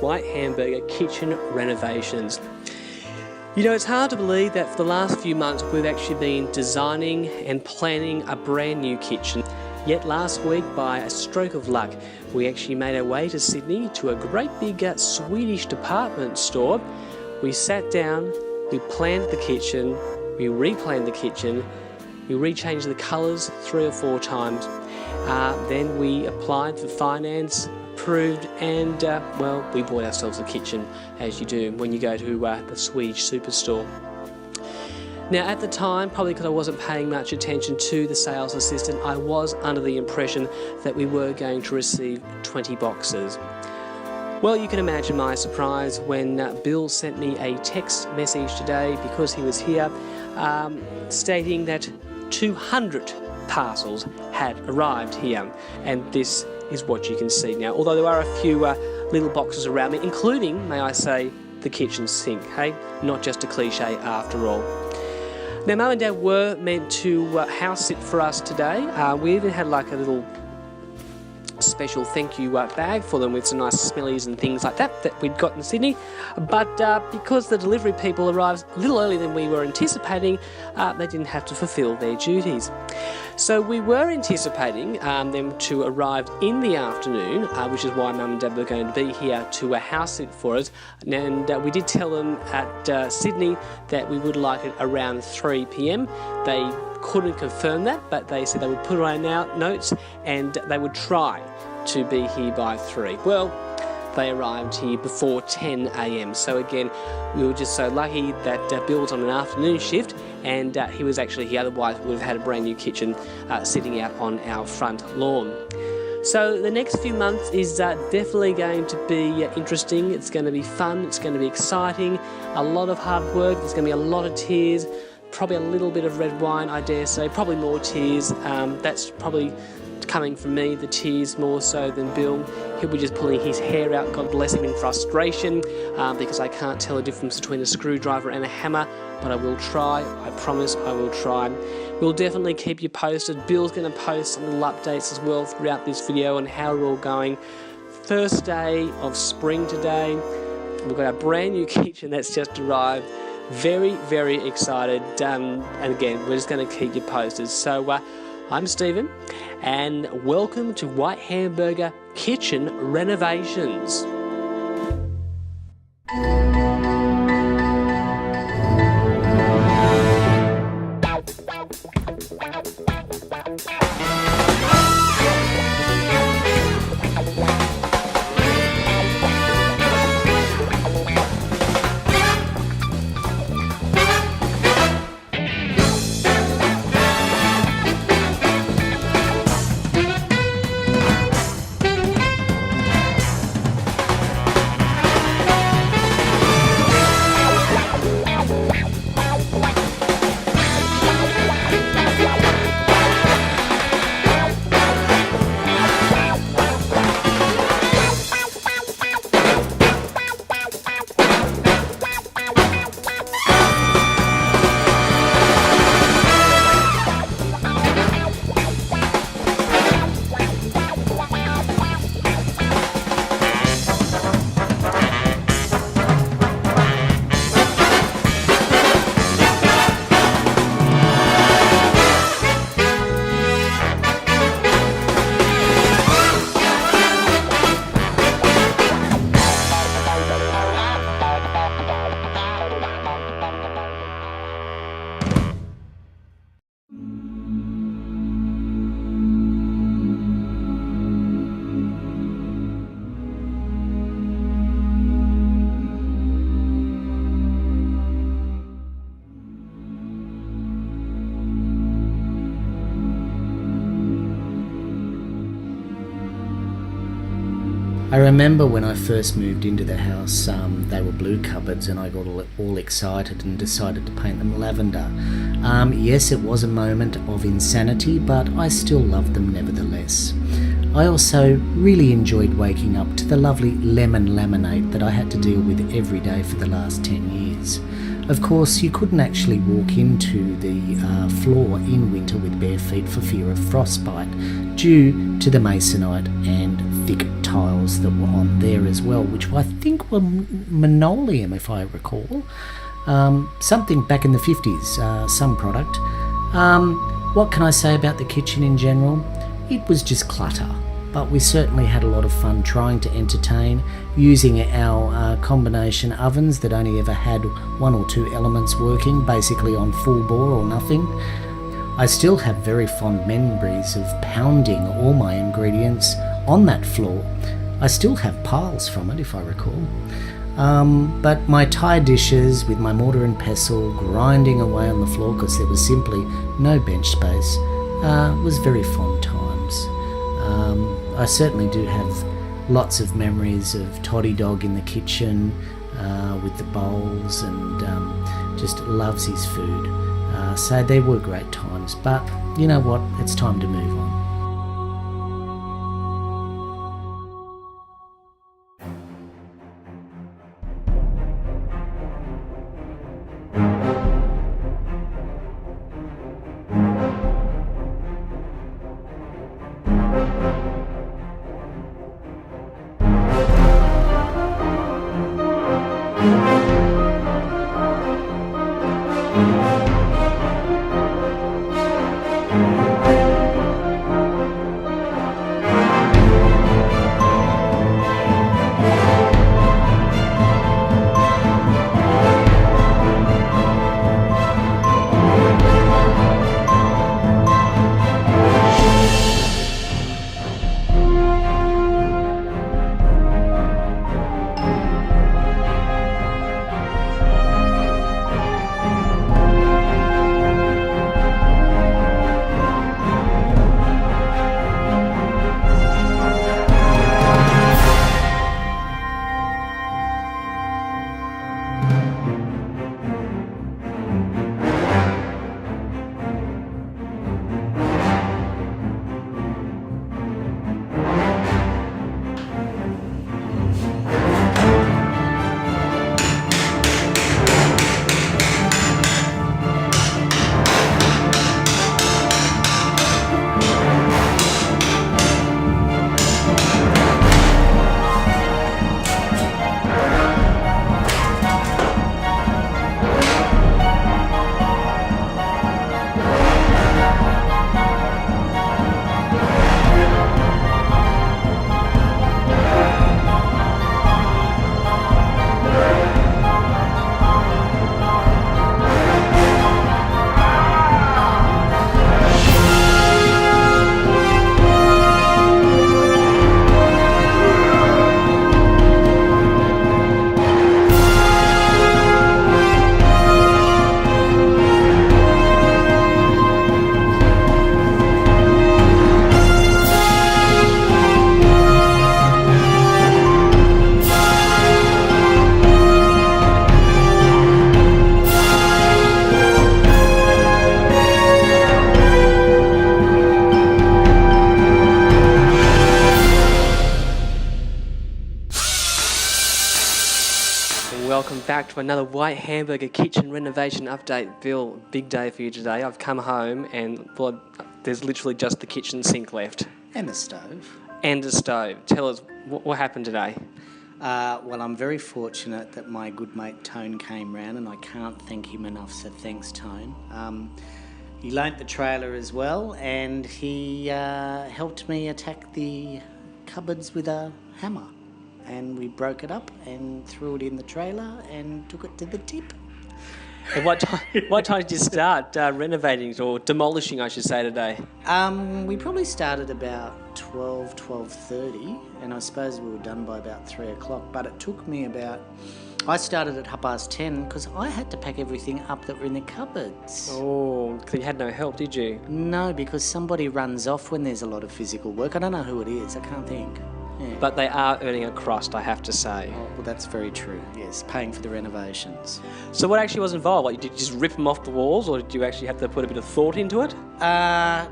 Whitehamburger kitchen renovations. You know, it's hard to believe that for the last few months we've actually been designing and planning a brand new kitchen. Yet last week, by a stroke of luck, we actually made our way to Sydney to a great big Swedish department store. We sat down, we planned the kitchen, we replanned the kitchen, we rechanged the colours 3 or 4 times. Then we applied for finance, approved, and well, we bought ourselves a kitchen, as you do when you go to the Swedish superstore. Now at the time, probably because I wasn't paying much attention to the sales assistant, I was under the impression that we were going to receive 20 boxes. Well, you can imagine my surprise when Bill sent me a text message today, because he was here, stating that 200 parcels had arrived here, and this is what you can see now. Although there are a few little boxes around me, including, may I say, the kitchen sink, hey? Not just a cliche after all. Now, Mum and Dad were meant to house sit for us today. We even had like a little special thank you bag for them with some nice smellies and things like that we'd got in Sydney, but because the delivery people arrived a little earlier than we were anticipating, they didn't have to fulfil their duties. So we were anticipating them to arrive in the afternoon, which is why Mum and Dad were going to be here to house sit for us, and we did tell them at Sydney that we would like it around 3 p.m. They couldn't confirm that, but they said they would put it on our notes and they would try to be here by 3. Well, they arrived here before 10 a.m. So again, we were just so lucky that Bill was on an afternoon shift and he was actually here, otherwise we would have had a brand new kitchen sitting out on our front lawn. So the next few months is definitely going to be interesting. It's going to be fun, it's going to be exciting, a lot of hard work, there's going to be a lot of tears, probably a little bit of red wine, I dare say, probably more tears. That's probably coming from me, the tears more so than Bill. He'll be just pulling his hair out, God bless him, in frustration, because I can't tell the difference between a screwdriver and a hammer, but I will try, I promise I will try. We'll definitely keep you posted. Bill's going to post some little updates as well throughout this video on how we're all going. First day of spring today. We've got a brand new kitchen that's just arrived. Very, very excited, and again, we're just going to keep you posted. So I'm Stephen, and welcome to Whitehamburger Kitchen Renovations. I remember when I first moved into the house, they were blue cupboards and I got all excited and decided to paint them lavender. Yes, it was a moment of insanity, but I still loved them nevertheless. I also really enjoyed waking up to the lovely lemon laminate that I had to deal with every day for the last 10 years. Of course, you couldn't actually walk into the floor in winter with bare feet for fear of frostbite due to the masonite and thick tiles that were on there as well, which I think were linoleum, if I recall. Something back in the 50s, some product. What can I say about the kitchen in general? It was just clutter, but we certainly had a lot of fun trying to entertain, using our combination ovens that only ever had one or two elements working, basically on full bore or nothing. I still have very fond memories of pounding all my ingredients on that floor. I still have piles from it, if I recall. But my Thai dishes with my mortar and pestle grinding away on the floor because there was simply no bench space was very fond times. I certainly do have lots of memories of Toddy Dog in the kitchen with the bowls, and just loves his food. So they were great times, but you know what, it's time to move on. Welcome back to another Whitehamburger kitchen renovation update. Bill, big day for you today. I've come home and well, there's literally just the kitchen sink left. And the stove. And a stove. Tell us, what happened today? Well, I'm very fortunate that my good mate Tone came round, and I can't thank him enough, so thanks, Tone. He loaned the trailer as well, and he helped me attack the cupboards with a hammer. And we broke it up and threw it in the trailer and took it to the tip. And what time did you start renovating, or demolishing, I should say, today? We probably started about 12:30, and I suppose we were done by about 3 o'clock, but it took me about... I started at 10:30 because I had to pack everything up that were in the cupboards. Oh, so you had no help, did you? No, because somebody runs off when there's a lot of physical work. I don't know who it is, I can't think. Yeah. But they are earning a crust, I have to say. Oh, well, that's very true, yes, paying for the renovations. So what actually was involved? Like, did you just rip them off the walls, or did you actually have to put a bit of thought into it?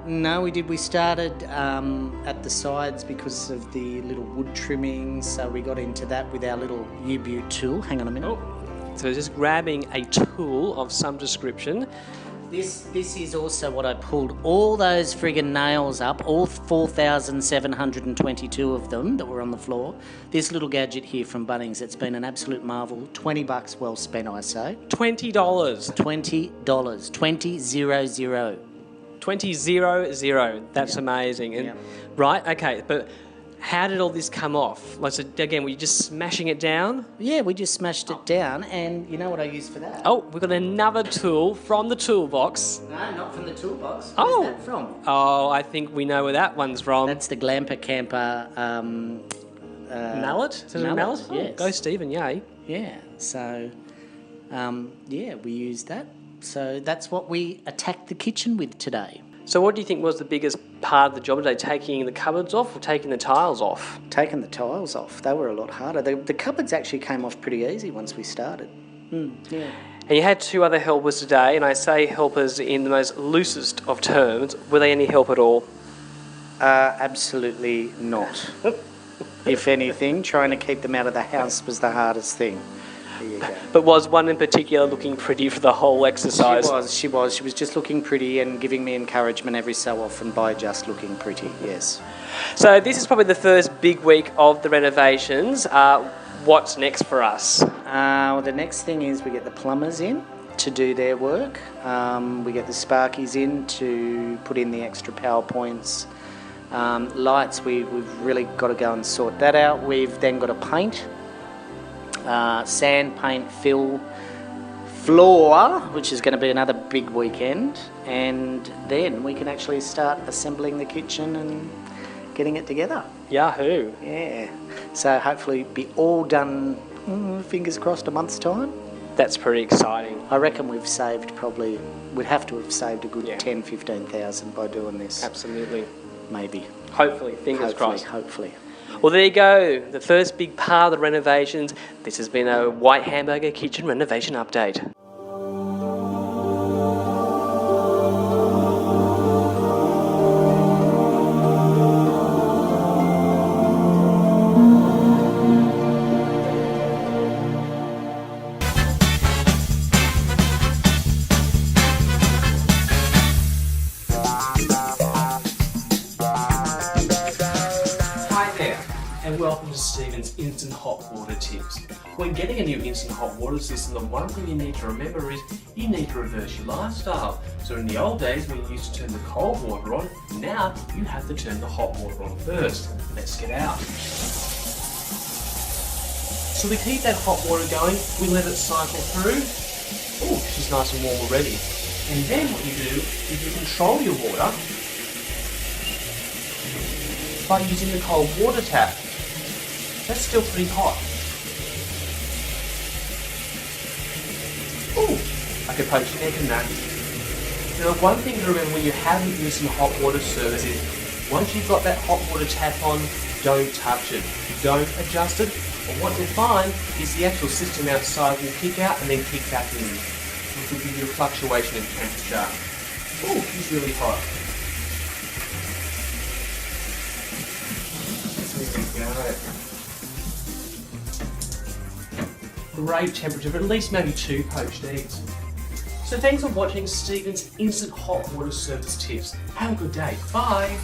No, we did. We started at the sides because of the little wood trimmings, so we got into that with our little U-Butte tool. Hang on a minute. Oh. So just grabbing a tool of some description. This is also what I pulled all those friggin' nails up, all 4,722 of them that were on the floor. This little gadget here from Bunnings, it's been an absolute marvel. $20 well spent, I say. $20. $20. 2000. That's amazing. And right, okay, but how did all this come off? Like, so again, were you just smashing it down? Yeah, we just smashed it down, and you know what I used for that? Oh, we've got another tool from the toolbox. No, not from the toolbox. Oh. Where's that from? Oh, I think we know where that one's from. That's the Glamper Camper mallet? Is it a mallet? Yes. Oh, go Stephen, yay. Yeah, so, we used that. So that's what we attacked the kitchen with today. So what do you think was the biggest part of the job today? Taking the cupboards off or taking the tiles off? Taking the tiles off. They were a lot harder. The cupboards actually came off pretty easy once we started. Yeah. And you had two other helpers today, and I say helpers in the most loosest of terms. Were they any help at all? Absolutely not. If anything, trying to keep them out of the house was the hardest thing. There you go. But was one in particular looking pretty for the whole exercise? She was. She was just looking pretty and giving me encouragement every so often by just looking pretty, yes. So this is probably the first big week of the renovations. What's next for us? Well, the next thing is we get the plumbers in to do their work. We get the sparkies in to put in the extra power points. Lights, we've really got to go and sort that out. We've then got to paint. Sand, paint, fill, floor, which is going to be another big weekend, and then we can actually start assembling the kitchen and getting it together. Yahoo! Yeah, so hopefully be all done, fingers crossed, a month's time. That's pretty exciting. I reckon we'd have to have saved a good 10, 15,000 by doing this. Absolutely. Maybe. Hopefully, fingers crossed. Hopefully. Well, there you go. The first big part of the renovations. This has been a Whitehamburger kitchen renovation update. And welcome to Stephen's Instant Hot Water Tips. When getting a new instant hot water system, the one thing you need to remember is you need to reverse your lifestyle. So in the old days when you used to turn the cold water on, now you have to turn the hot water on first. Let's get out. So we keep that hot water going, we let it cycle through. Oh, she's nice and warm already. And then what you do is you control your water by using the cold water tap. That's still pretty hot. Ooh, I could poach your neck in that. Now, one thing to remember when you have an instant hot water service is once you've got that hot water tap on, don't touch it. Don't adjust it. But what you'll find is the actual system outside will kick out and then kick back in, which will give you a fluctuation in temperature. Ooh, it's really hot. There we go. Great temperature, but at least maybe 2 poached eggs. So thanks for watching Stephen's Instant Hot Water Service Tips. Have a good day. Bye.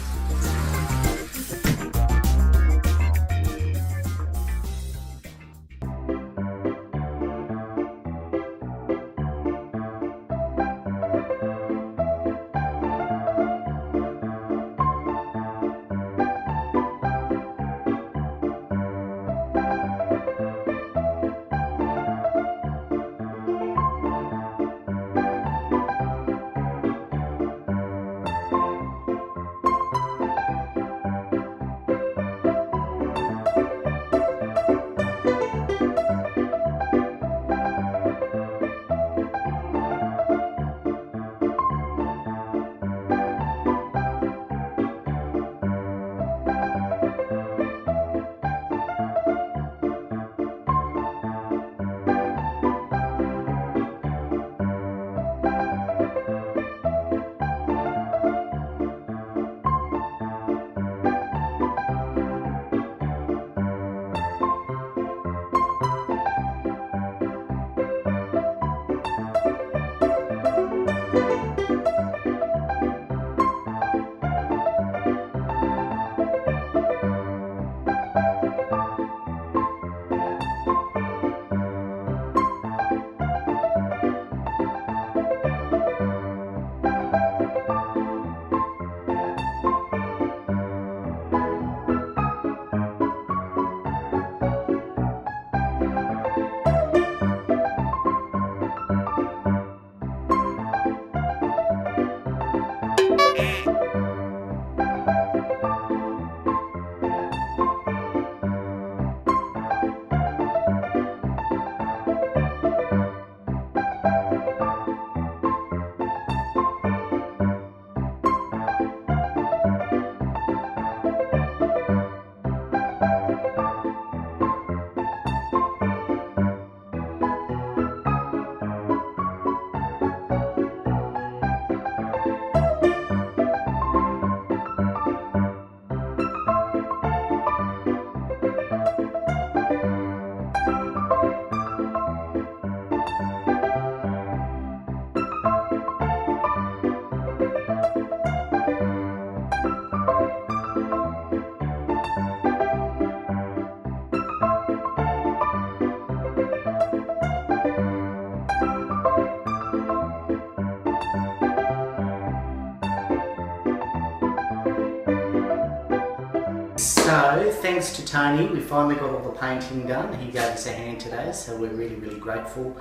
So, thanks to Tony, we finally got all the painting done. He gave us a hand today, so we're really, really grateful.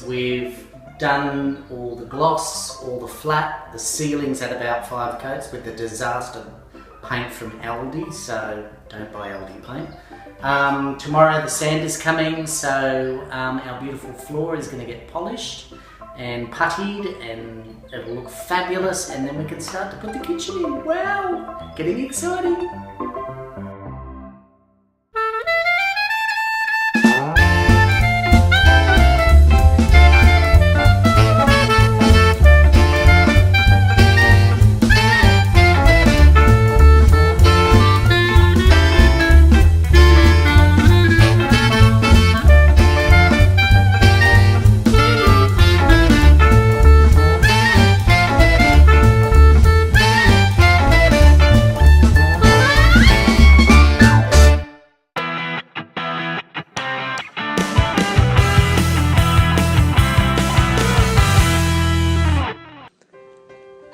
We've done all the gloss, all the flat, the ceilings at about 5 coats with the disaster paint from Aldi, so don't buy Aldi paint. Tomorrow the sand is coming, so our beautiful floor is going to get polished and puttied, and it will look fabulous, and then we can start to put the kitchen in. Wow, getting exciting.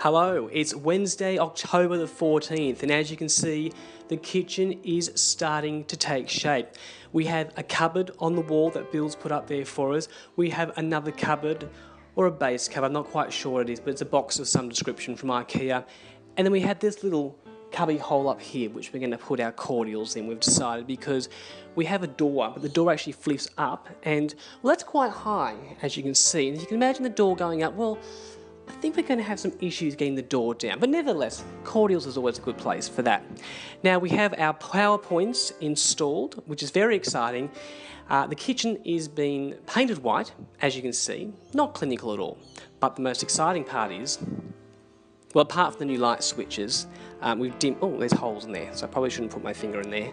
Hello, it's Wednesday, October the 14th, and as you can see, the kitchen is starting to take shape. We have a cupboard on the wall that Bill's put up there for us. We have another cupboard, or a base cupboard, I'm not quite sure what it is, but it's a box of some description from IKEA. And then we had this little cubby hole up here, which we're going to put our cordials in, we've decided, because we have a door, but the door actually flips up, and, well, that's quite high, as you can see. And you can imagine the door going up, well, I think we're going to have some issues getting the door down, but nevertheless, cordials is always a good place for that. Now we have our PowerPoints installed, which is very exciting. The kitchen is being painted white, as you can see, not clinical at all. But the most exciting part is, well, apart from the new light switches, we've dimmed, oh, there's holes in there, so I probably shouldn't put my finger in there.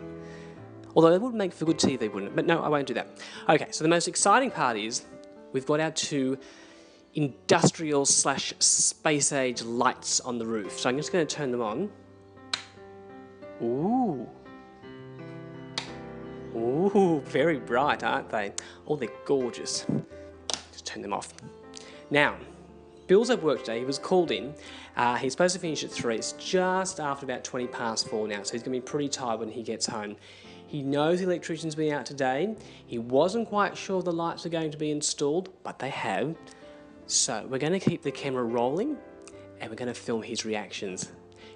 Although they would make for good TV, wouldn't it? But no, I won't do that. Okay, so the most exciting part is, we've got our two industrial / space age lights on the roof. So I'm just going to turn them on. Ooh. Ooh, very bright, aren't they? Oh, they're gorgeous. Just turn them off. Now, Bill's at work today. He was called in. He's supposed to finish at 3. It's just after about 20 past 4 now, so he's going to be pretty tired when he gets home. He knows the electrician's been out today. He wasn't quite sure the lights are going to be installed, but they have. So we're going to keep the camera rolling and we're going to film his reactions.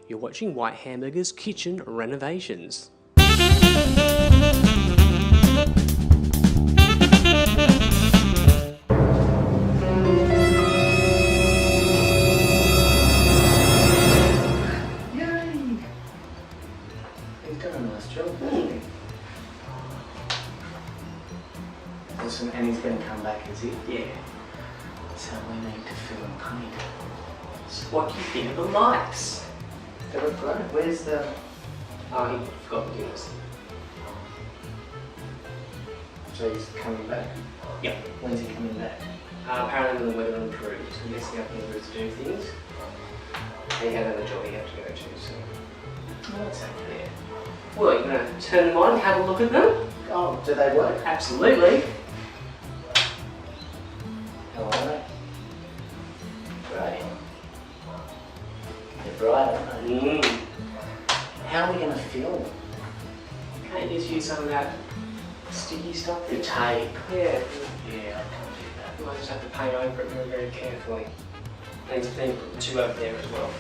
You're watching Whitehamburger's Kitchen Renovations. He's done a nice job, hasn't he? Awesome, and he's going to come back, is he? Yeah. So we need to fill and paint. So what do you think of the lights? They look great. Where's the... Oh, he forgot the dinners. So he's coming back? Yep. When's he coming back? Apparently the weather improved. He's messing up in to do things. And he had another job he had to go to, so... Oh, that's okay. Yeah. Well, you're going to turn them on and have a look at them? Oh, do they work? Absolutely. How are they? Great. They're bright, aren't they? How are we going to film? Can't you just use some of that sticky stuff? The tape. Yeah. Yeah, I can't do that. You might just have to paint over it very, very carefully. And then put 2 over there as well.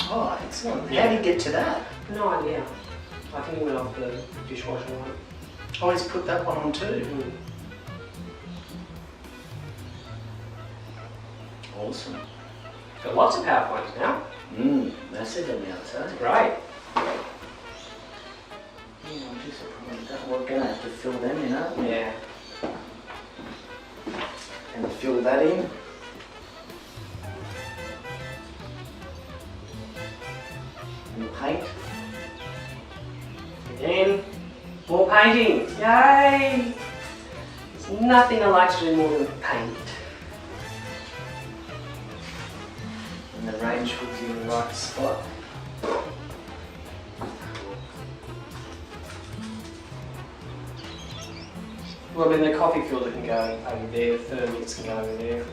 Oh, excellent. Yeah. How did you get to that? No idea. I think he went off the dishwasher one. Oh, he's put that one on too. Awesome. Got lots of PowerPoints now. Massive on the outside. Great. Yeah, I'm disappointed that we're going to have to fill them in, aren't we? Yeah. And fill that in. And paint. Again, more painting. Yay! There's nothing I like to do more than paint. And the range hooks in the right spot. Well, I mean, the coffee filter can go over there, the Thermomix can go over there.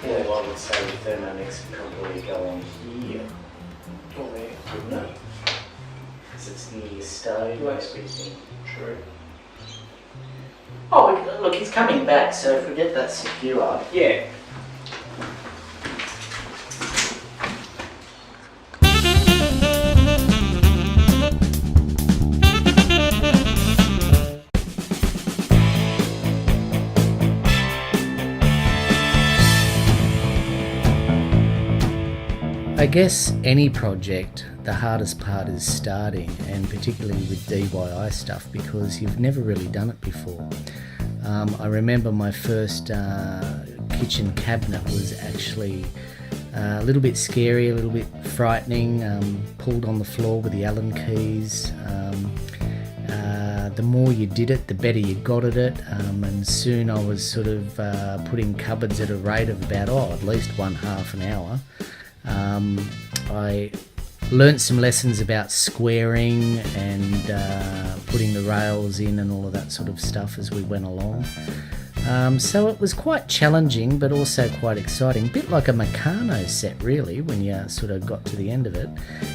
Yeah, well, I would say the Thermomix would probably go on here. Or there. Wouldn't it? It's near your stove. Works with me. True. Oh, look, he's coming back, so if we get that secure... Yeah. I guess any project, the hardest part is starting, and particularly with DIY stuff, because you've never really done it before. I remember my first kitchen cabinet was actually a little bit scary, a little bit frightening, pulled on the floor with the Allen keys. The more you did it, the better you got at it, and soon I was sort of putting cupboards at a rate of about, at least 1/2 an hour. I learnt some lessons about squaring and putting the rails in and all of that sort of stuff as we went along. So it was quite challenging, but also quite exciting. A bit like a Meccano set, really, when you sort of got to the end of it.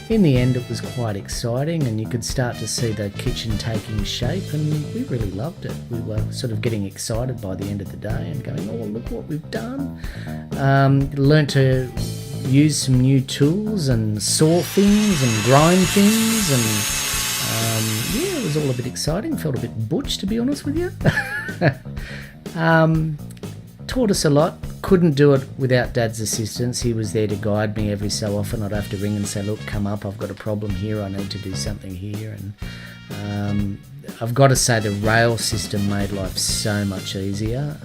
In the end, it was quite exciting, and you could start to see the kitchen taking shape, and we really loved it. We were sort of getting excited by the end of the day and going, oh, look what we've done. Learnt to use some new tools and saw things and grind things, and yeah, it was all a bit exciting. Felt a bit butch, to be honest with you. Taught us a lot. Couldn't do it without Dad's assistance. He was there to guide me every so often. I'd have to ring and say, look, come up, I've got a problem here, I need to do something here. And I've got to say the rail system made life so much easier.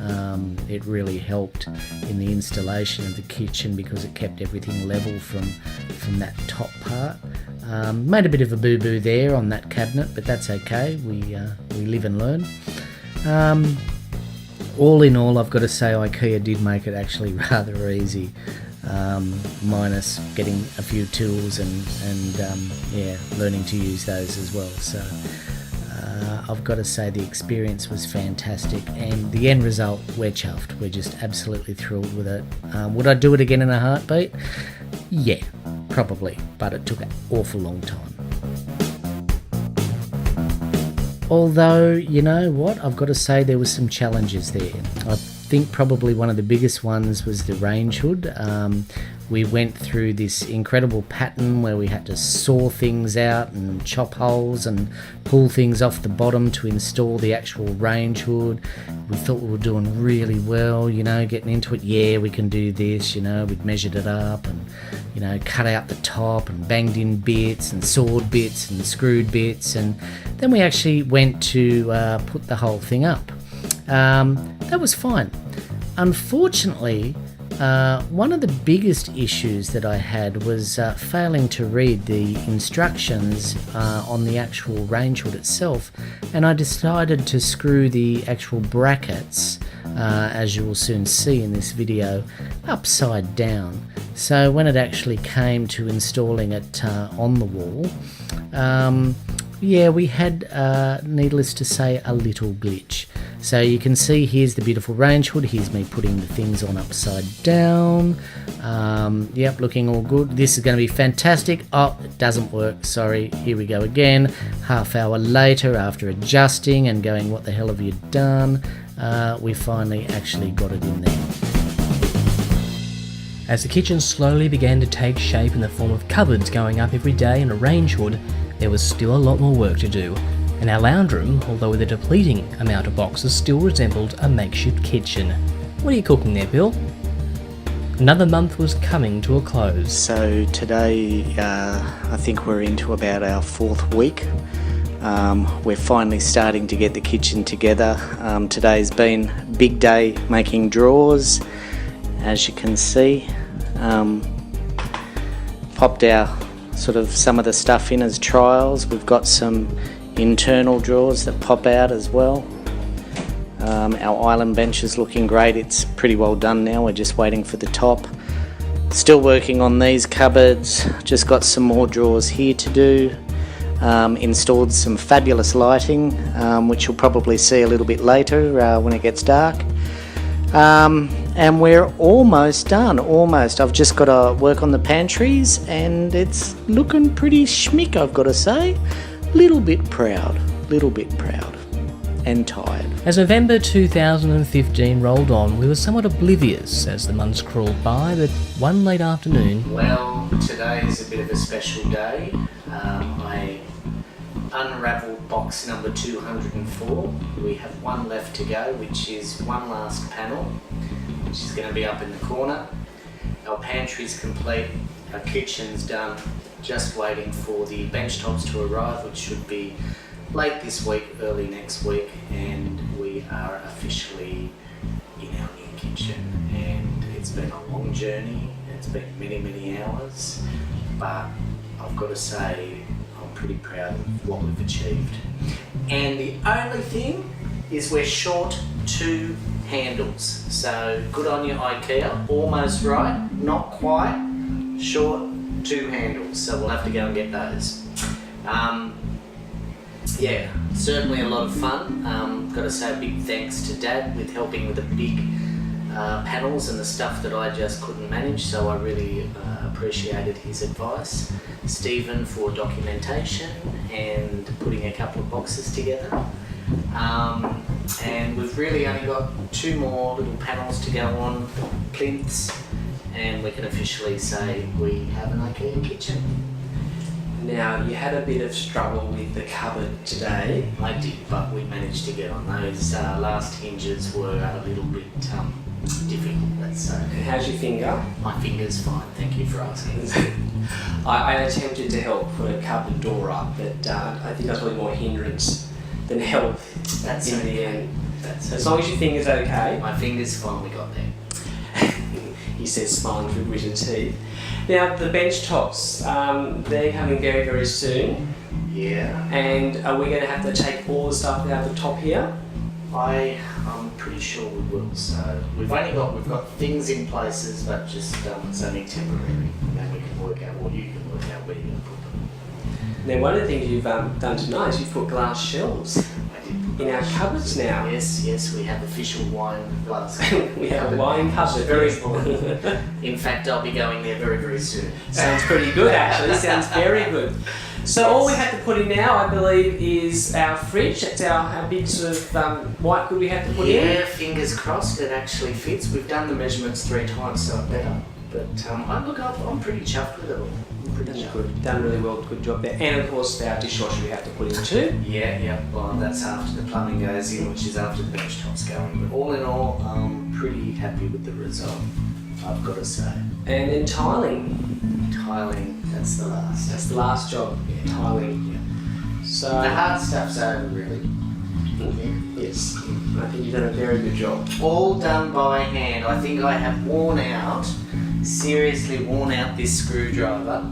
It really helped in the installation of the kitchen because it kept everything level from that top part. Made a bit of a boo-boo there on that cabinet, but that's okay. We live and learn. All in all, I've got to say IKEA did make it actually rather easy, minus getting a few tools and yeah, learning to use those as well. So I've got to say the experience was fantastic, and the end result, we're chuffed. We're just absolutely thrilled with it. Would I do it again in a heartbeat? Yeah, probably, but it took an awful long time. Although, you know what, I've got to say there were some challenges there. I think probably one of the biggest ones was the range hood. We went through this incredible pattern where we had to saw things out and chop holes and pull things off the bottom to install the actual range hood. We thought we were doing really well, you know, getting into it. Yeah, we can do this, you know, we'd measured it up and, you know, cut out the top and banged in bits and sawed bits and screwed bits. And then we actually went to put the whole thing up. That was fine. Unfortunately, one of the biggest issues that I had was failing to read the instructions on the actual range hood itself, and I decided to screw the actual brackets, as you will soon see in this video, upside down. So when it actually came to installing it on the wall, yeah, we had, needless to say, a little glitch. So you can see here's the beautiful range hood. Here's me putting the things on upside down. Yep, looking all good. This is going to be fantastic. Oh, it doesn't work. Sorry. Here we go again. Half hour later, after adjusting and going, what the hell have you done? We finally actually got it in there. As the kitchen slowly began to take shape in the form of cupboards going up every day and a range hood, there was still a lot more work to do. And our lounge room, although with a depleting amount of boxes, still resembled a makeshift kitchen. What are you cooking there, Bill? Another month was coming to a close. So today, I think we're into about our 4th week. We're finally starting to get the kitchen together. Today's been a big day making drawers, as you can see. Popped our sort of some of the stuff in as trials. We've got some internal drawers that pop out as well. Our island bench is looking great. It's pretty well done now. We're just waiting for the top. Still working on these cupboards. Just got some more drawers here to do. Installed some fabulous lighting, which you'll probably see a little bit later when it gets dark. And we're almost done, almost. I've just got to work on the pantries and it's looking pretty schmick, I've got to say. little bit proud and tired. As November 2015 rolled on, we were somewhat oblivious as the months crawled by, but one late afternoon... Well, today is a bit of a special day. I unravelled box number 204. We have one left to go, which is one last panel, which is going to be up in the corner. Our pantry's complete, our kitchen's done, just waiting for the bench tops to arrive, which should be late this week, early next week, and we are officially in our new kitchen. And it's been a long journey, it's been many hours, but I've got to say I'm pretty proud of what we've achieved. And the only thing is we're short 2 handles, so good on you IKEA, almost right, not quite, short 2 handles, so we'll have to go and get those. Yeah, certainly a lot of fun. Got to say a big thanks to Dad with helping with the big panels and the stuff that I just couldn't manage, so I really appreciated his advice. Stephen for documentation and putting a couple of boxes together. And we've really only got 2 more little panels to go on, plinths, and we can officially say we have an IKEA kitchen. Now, you had a bit of struggle with the cupboard today. I did, but we managed to get on those. Last hinges were a little bit difficult, let's say. And how's your finger? My finger's fine, thank you for asking. I attempted to help put a cupboard door up, but I think that's probably more hindrance than help That's in okay. the end. That's As long as your finger's okay. My finger's fine, we got there. He says, smiling through gritted teeth. Now, the bench tops, they're coming very soon. Yeah. And are we going to have to take all the stuff out of the top here? I'm pretty sure we will. So we've got things in places, but just it's only temporary. And then we can work out, or you can work out where you're going to put them. Now, one of the things you've done tonight is you've put glass shelves I did put in our cupboards now. Yes, we have official wine glass. We have a wine cupboard. Very important. In fact, I'll be going there very soon. Sounds pretty good, actually. Sounds very good. So all we have to put in now, I believe, is our fridge. That's our big sort of white good we have to put in. Yeah, fingers crossed it actually fits. We've done the measurements 3 times, so it better. But I'm pretty chuffed with it all. Good. Done really well. Good job there. And of course, our dishwasher we have to put in too. Yeah. Well, that's after the plumbing goes in, which is after the bench top's going. But all in all, I'm pretty happy with the result, I've got to say. And then tiling. Tiling, that's the last. That's the last job. Yeah. Tiling. Yeah. So The hard stuff's over, really. yes, I think you've done a very good job. All done by hand. I think I have seriously worn out this screwdriver.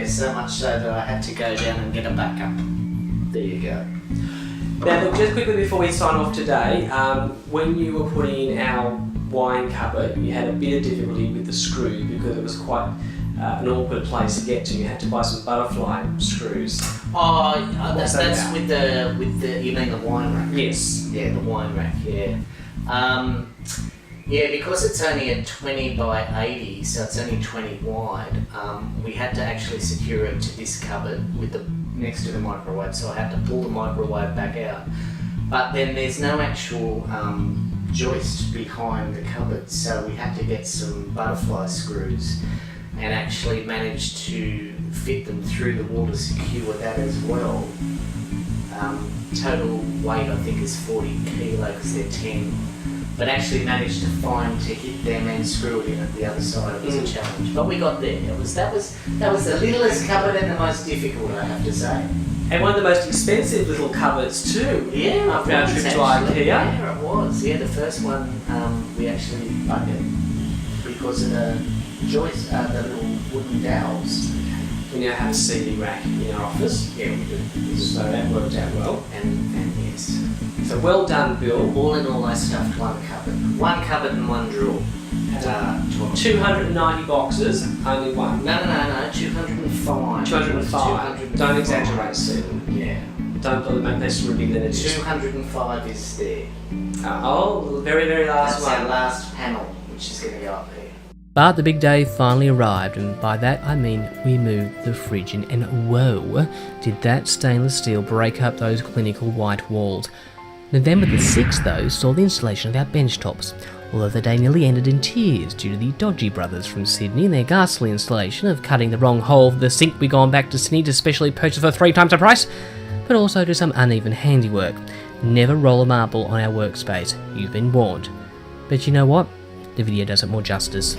So much so that I had to go down and get a backup. There you go. Now, look, just quickly before we sign off today, when you were putting in our wine cupboard, you had a bit of difficulty with the screw because it was quite an awkward place to get to. You had to buy some butterfly screws. That's with the you mean the wine rack? Yes. Yeah, the wine rack. Yeah. Yeah, because it's only a 20 by 80, so it's only 20 wide. We had to actually secure it to this cupboard next to the microwave, so I had to pull the microwave back out. But then there's no actual joist behind the cupboard, so we had to get some butterfly screws and actually managed to fit them through the wall to secure that as well. Total weight I think is 40 kilo because they're 10. But actually managed to hit them and screw it in at the other side. It was a challenge, but we got there. That was the littlest cupboard and the most difficult, I have to say. And one of the most expensive little cupboards too. Yeah, after our trip to IKEA. Yeah, it was. Yeah, the first one we actually buggered because of the joist, the little wooden dowels. We now have a CD rack in our office. Yeah, we do. So that worked out well. And yes. So well done, Bill. All in all, I stuffed one cupboard and one drawer. 290 boxes, only one. No, 205. 205. Don't exaggerate, Stephen. Yeah. Don't make this bigger than it is. 205 is there. The very last That's one. our last panel, which is going to go up there. But the big day finally arrived, and by that I mean we moved the fridge in, and whoa, did that stainless steel break up those clinical white walls. November the 6th, though, saw the installation of our bench tops, although the day nearly ended in tears due to the Dodgy brothers from Sydney and their ghastly installation of cutting the wrong hole for the sink we gone back to Sydney to specially purchase for 3 times the price, but also to some uneven handiwork. Never roll a marble on our workspace, you've been warned. But you know what? The video does it more justice.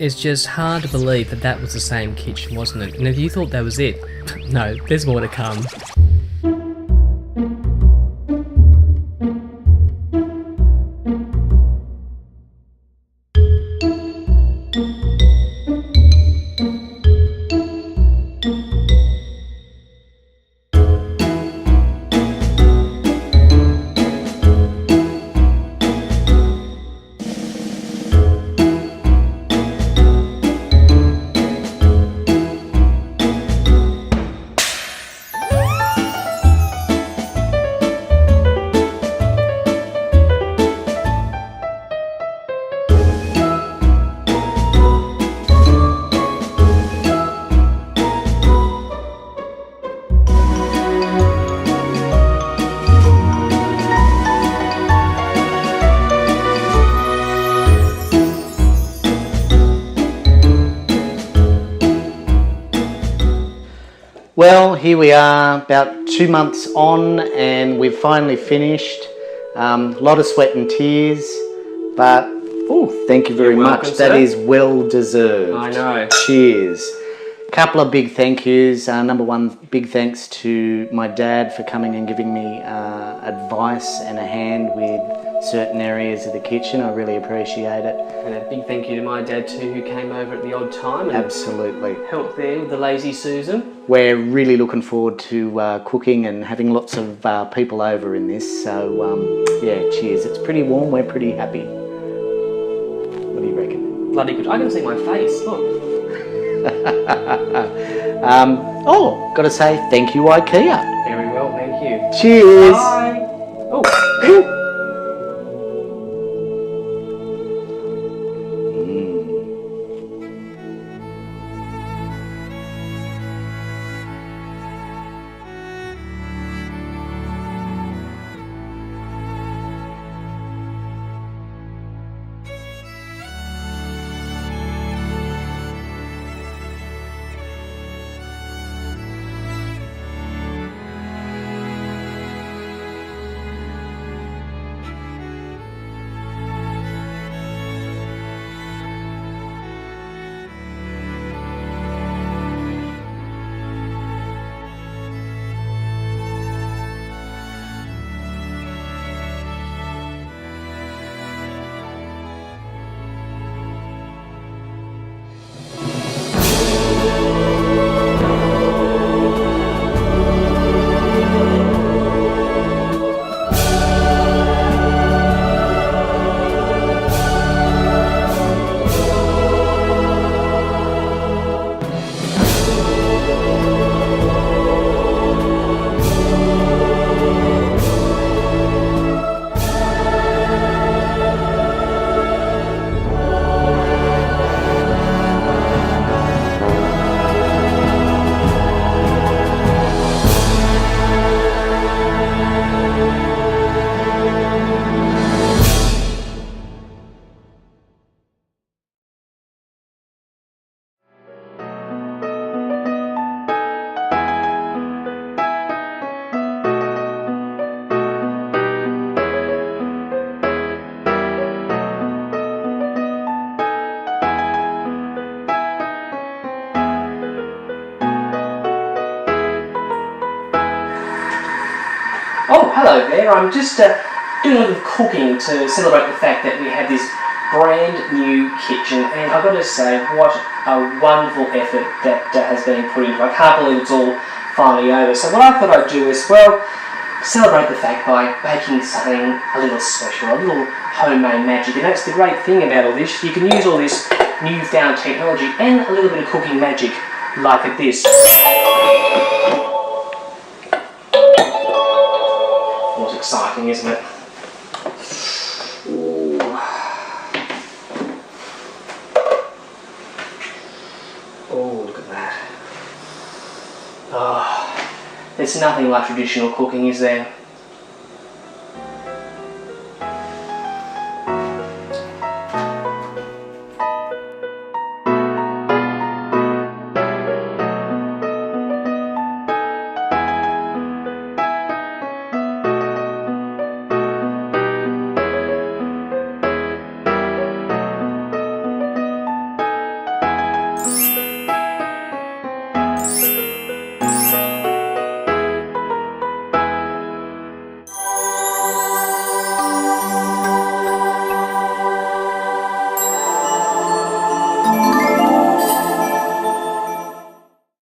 It's just hard to believe that that was the same kitchen, wasn't it? And if you thought that was it, no, there's more to come. Well, here we are, about 2 months on, and we've finally finished. A lot of sweat and tears, but thank you very much. Welcome, that sir. is well deserved. I know. Cheers. Couple of big thank yous. Number one, big thanks to my dad for coming and giving me advice and a hand with certain areas of the kitchen. I really appreciate it. And a big thank you to my dad too, who came over at the odd time and Absolutely. helped there with the lazy Susan. We're really looking forward to cooking and having lots of people over in this. So, yeah, cheers. It's pretty warm. We're pretty happy. What do you reckon? Bloody good. I can see my face, look. Gotta say thank you, IKEA. Very well, thank you. Cheers. Bye. Oh. Hello there, I'm just doing a little cooking to celebrate the fact that we have this brand new kitchen, and I've got to say, what a wonderful effort that has been put into it. I can't believe it's all finally over. So what I thought I'd do is, well, celebrate the fact by baking something a little special, a little homemade magic. And that's the great thing about all this. You can use all this newfound technology and a little bit of cooking magic like this. What's exciting, isn't it? Ooh. Oh, look at that. Oh, there's nothing like traditional cooking, is there?